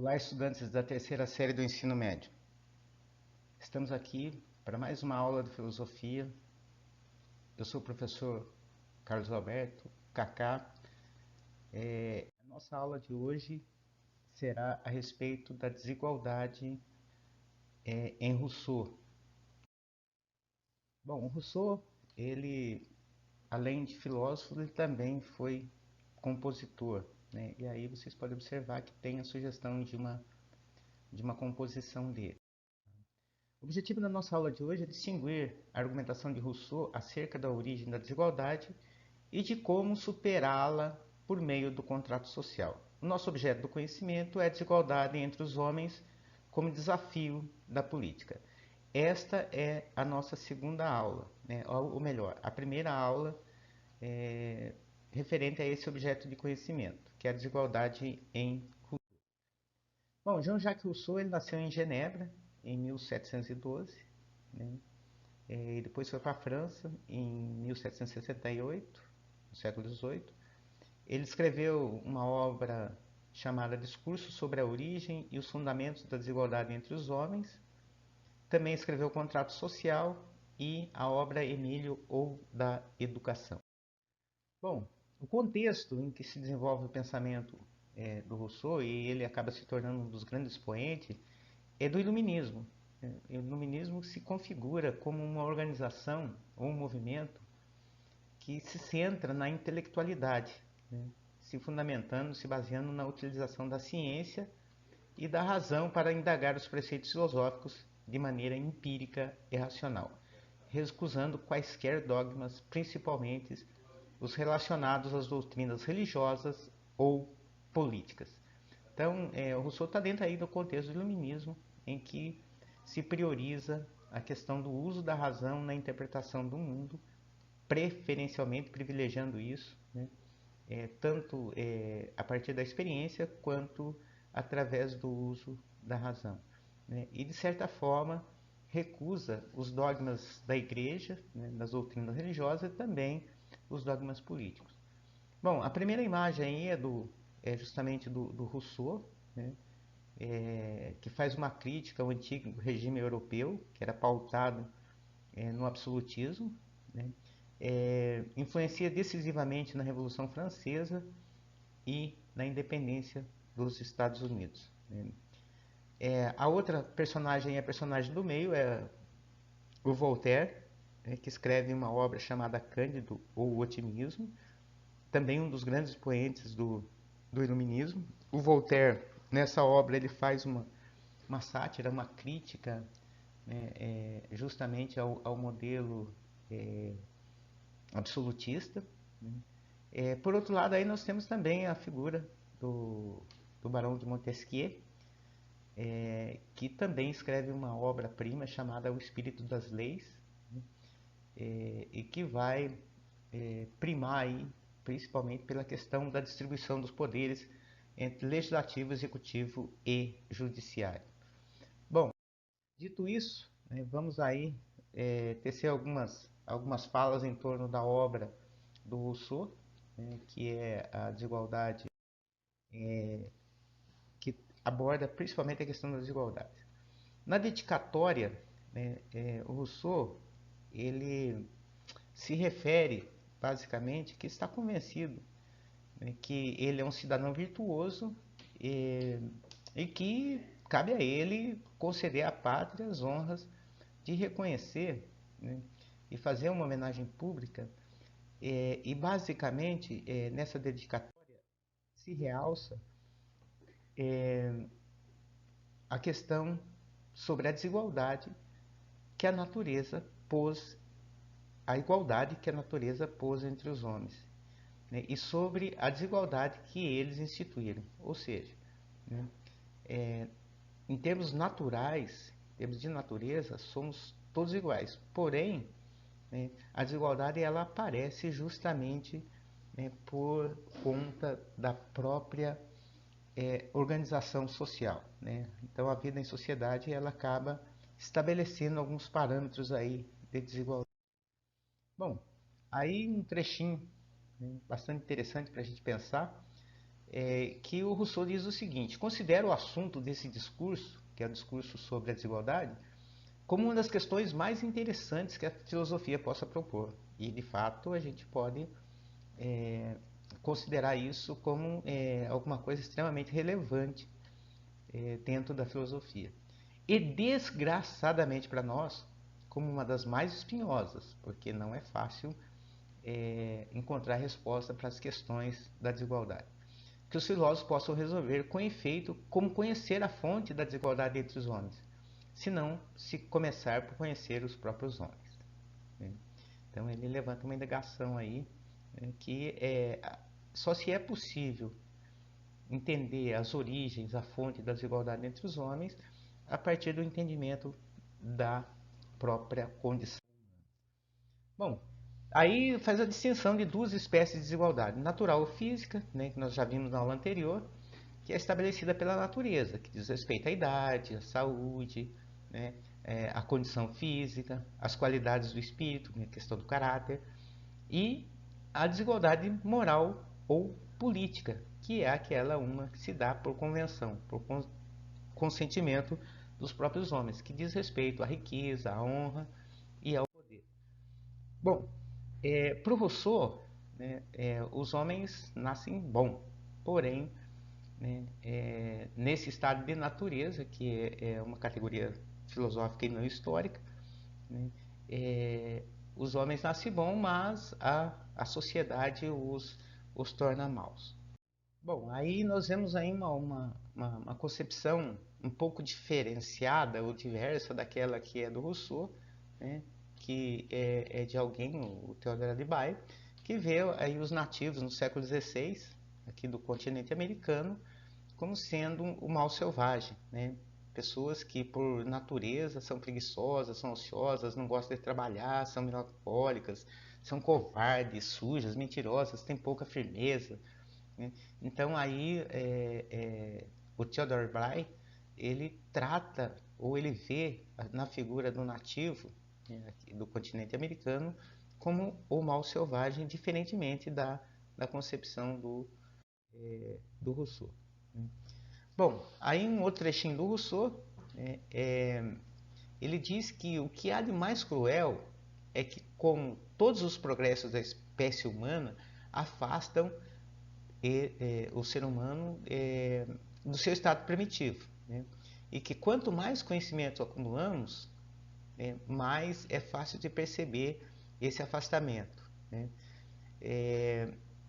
Olá, estudantes da terceira série do ensino médio. Estamos aqui para mais uma aula de filosofia. Eu sou o professor Carlos Alberto, Kaká. A nossa aula de hoje será a respeito da desigualdade em Rousseau. Bom, o Rousseau, ele, além de filósofo, ele também foi compositor, né? E aí vocês podem observar que tem a sugestão de uma composição dele. O objetivo da nossa aula de hoje é distinguir a argumentação de Rousseau acerca da origem da desigualdade e de como superá-la por meio do contrato social. O nosso objeto do conhecimento é a desigualdade entre os homens como desafio da política. Esta é a nossa segunda aula, né? Ou melhor, a primeira aula é referente a esse objeto de conhecimento, que é a desigualdade em Rousseau. Bom, Jean-Jacques Rousseau ele nasceu em Genebra em 1712, né? E depois foi para a França em 1768, no século XVIII. Ele escreveu uma obra chamada Discurso sobre a Origem e os Fundamentos da Desigualdade entre os Homens. Também escreveu o Contrato Social e a obra Emílio ou da Educação. Bom, o contexto em que se desenvolve o pensamento do Rousseau, e ele acaba se tornando um dos grandes expoentes, é do Iluminismo. O Iluminismo se configura como uma organização ou um movimento que se centra na intelectualidade, né? Se fundamentando, se baseando na utilização da ciência e da razão para indagar os preceitos filosóficos de maneira empírica e racional, recusando quaisquer dogmas, principalmente os relacionados às doutrinas religiosas ou políticas. Então, o Rousseau está dentro aí do contexto do iluminismo, em que se prioriza a questão do uso da razão na interpretação do mundo, preferencialmente privilegiando isso, né? Tanto a partir da experiência quanto através do uso da razão, né? E de certa forma recusa os dogmas da igreja, né, das doutrinas religiosas e também os dogmas políticos. Bom, a primeira imagem aí é justamente do Rousseau, né, que faz uma crítica ao antigo regime europeu, que era pautado no absolutismo, né, influencia decisivamente na Revolução Francesa e na independência dos Estados Unidos, né. A outra personagem, a personagem do meio, é o Voltaire, né, que escreve uma obra chamada Cândido ou o Otimismo, também um dos grandes expoentes do Iluminismo. O Voltaire, nessa obra, ele faz uma sátira, uma crítica, né, justamente ao modelo absolutista, né. Por outro lado, aí nós temos também a figura do Barão de Montesquieu, que também escreve uma obra-prima chamada O Espírito das Leis, né, e que vai primar aí, principalmente pela questão da distribuição dos poderes entre legislativo, executivo e judiciário. Bom, dito isso, né, vamos aí tecer algumas falas em torno da obra do Rousseau, né, que é a desigualdade, que aborda principalmente a questão da desigualdade. Na dedicatória, né, o Rousseau ele se refere basicamente que está convencido, né, que ele é um cidadão virtuoso e que cabe a ele conceder à pátria as honras de reconhecer, né, e fazer uma homenagem pública. E basicamente nessa dedicatória se realça a questão sobre a desigualdade que a natureza pôs, a igualdade que a natureza pôs entre os homens, né, e sobre a desigualdade que eles instituíram. Ou seja, né, em termos naturais, em termos de natureza, somos todos iguais. Porém, né, a desigualdade ela aparece justamente, né, por conta da própria organização social, né? Então a vida em sociedade ela acaba estabelecendo alguns parâmetros aí de desigualdade. Bom, aí um trechinho, né, bastante interessante para a gente pensar. que o Rousseau diz o seguinte: considera o assunto desse discurso, que é o discurso sobre a desigualdade, como uma das questões mais interessantes que a filosofia possa propor. E, de fato, a gente pode considerar isso como alguma coisa extremamente relevante dentro da filosofia. E, desgraçadamente para nós, como uma das mais espinhosas, porque não é fácil encontrar resposta para as questões da desigualdade. Que os filósofos possam resolver com efeito como conhecer a fonte da desigualdade entre os homens, se não se começar por conhecer os próprios homens. Né? Então ele levanta uma indagação aí, que só se é possível entender as origens, a fonte da desigualdade entre os homens, a partir do entendimento da própria condição. Bom, aí faz a distinção de duas espécies de desigualdade: natural ou física, né, que nós já vimos na aula anterior, que é estabelecida pela natureza, que diz respeito à idade, à saúde, né, à condição física, às qualidades do espírito, né, questão do caráter, e a desigualdade moral ou política, que é aquela uma que se dá por convenção, por consentimento dos próprios homens, que diz respeito à riqueza, à honra e ao poder. Bom, para o Rousseau, né, os homens nascem bons, porém, né, nesse estado de natureza, que é uma categoria filosófica e não histórica, né, os homens nascem bons, mas a sociedade os torna maus. Bom, aí nós vemos aí uma concepção um pouco diferenciada ou diversa daquela que é do Rousseau, né, que é de alguém, o Theodore Adibay, que vê aí os nativos no século XVI, aqui do continente americano, como sendo o mal selvagem, né? Pessoas que por natureza são preguiçosas, são ociosas, não gostam de trabalhar, são melancólicas, são covardes, sujas, mentirosas, têm pouca firmeza, né? Então aí o Theodore Bly ele trata ou ele vê na figura do nativo, né, do continente americano como o mal selvagem, diferentemente da concepção do Rousseau. Né? Bom, aí um outro trechinho do Rousseau, ele diz que o que há de mais cruel é que, com todos os progressos da espécie humana, afastam o ser humano do seu estado primitivo. Né? E que quanto mais conhecimento acumulamos, mais é fácil de perceber esse afastamento. Né?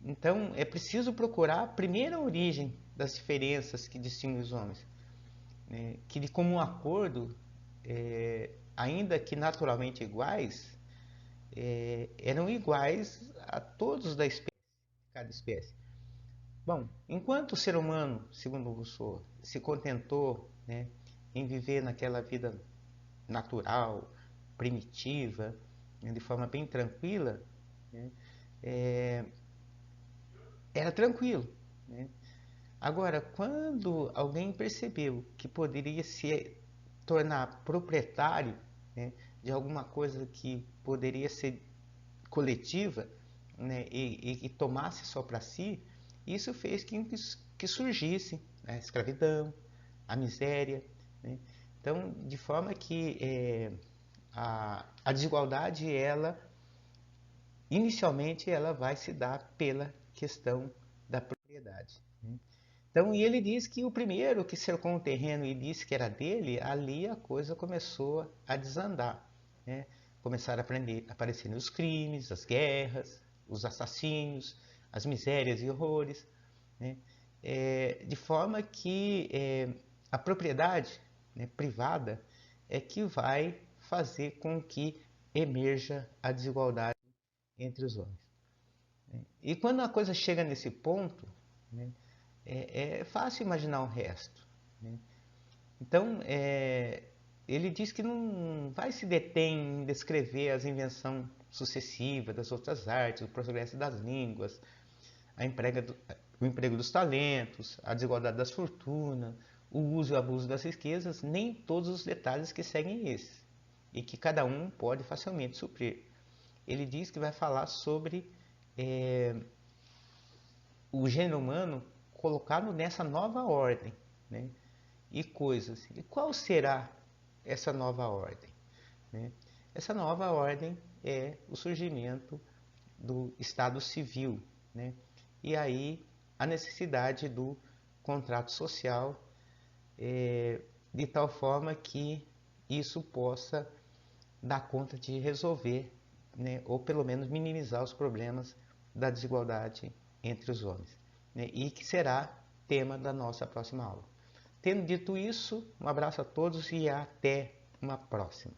Então, é preciso procurar a primeira origem das diferenças que distinguem os homens, né? Que de comum acordo, ainda que naturalmente iguais, eram iguais a todos da espécie, cada espécie. Bom, enquanto o ser humano, segundo Rousseau, se contentou, né, em viver naquela vida natural, primitiva, né, de forma bem tranquila, né, era tranquilo. Né? Agora, quando alguém percebeu que poderia se tornar proprietário, né, de alguma coisa que poderia ser coletiva, né, e tomasse só para si, isso fez que surgisse, né, a escravidão, a miséria. Né? Então, de forma que a desigualdade, ela inicialmente, ela vai se dar pela questão da propriedade. Né? Então, e ele diz que o primeiro que cercou um terreno e disse que era dele, ali a coisa começou a desandar. Né? Começaram a aparecer os crimes, as guerras, os assassínios, as misérias e horrores. Né? De forma que a propriedade, né, privada é que vai fazer com que emerja a desigualdade entre os homens. E quando a coisa chega nesse ponto, né, é fácil imaginar o resto. Né? Então, ele diz que não vai se deter em descrever as invenções sucessivas das outras artes, o progresso das línguas, o emprego dos talentos, a desigualdade das fortunas, o uso e o abuso das riquezas, nem todos os detalhes que seguem esses, e que cada um pode facilmente suprir. Ele diz que vai falar sobre o gênero humano colocado nessa nova ordem, né? E coisas. E qual será essa nova ordem, né? Essa nova ordem é o surgimento do Estado Civil, né? E aí a necessidade do contrato social, de tal forma que isso possa dar conta de resolver, né? Ou pelo menos minimizar os problemas da desigualdade entre os homens, né? E que será tema da nossa próxima aula. Tendo dito isso, um abraço a todos e até uma próxima.